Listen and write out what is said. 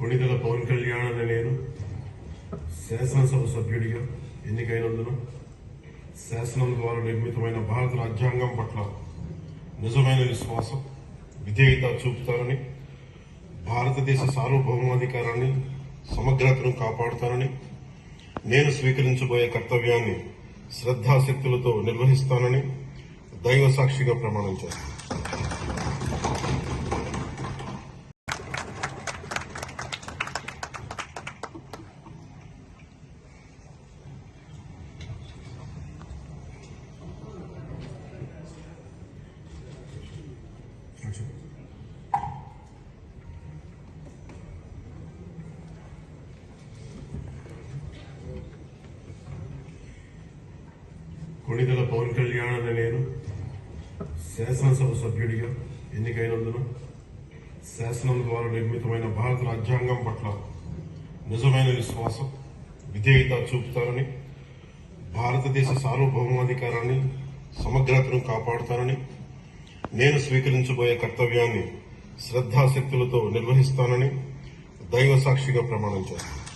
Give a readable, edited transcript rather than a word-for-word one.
కొణిదెల పవన్ కళ్యాణ్ అనే నేను శాసనసభ సభ్యుడిగా ఎన్నికైనందున శాసనం ద్వారా నిర్మితమైన భారత రాజ్యాంగం పట్ల నిజమైన విశ్వాసం, విధేయత చూపుతానని, భారతదేశ సార్వభౌమాధికారాన్ని, సమగ్రతను కాపాడుతానని, నేను స్వీకరించబోయే కర్తవ్యాన్ని శ్రద్ధాశక్తులతో నిర్వహిస్తానని దైవ సాక్షిగా ప్రమాణం చేస్తాను. కొణిదెల పవన్ కళ్యాణ్ అనే నేను శాసనసభ సభ్యుడిగా ఎన్నికైనందున శాసనం ద్వారా నిర్మితమైన భారత రాజ్యాంగం పట్ల నిజమైన విశ్వాసం, విధేయత చూపుతానని, భారతదేశ సార్వభౌమాధికారాన్ని, సమగ్రతను కాపాడుతానని, నేను స్వీకరించబోయే కర్తవ్యాన్ని శ్రద్ధాశక్తులతో నిర్వహిస్తానని దైవ సాక్షిగా ప్రమాణం చేస్తాను.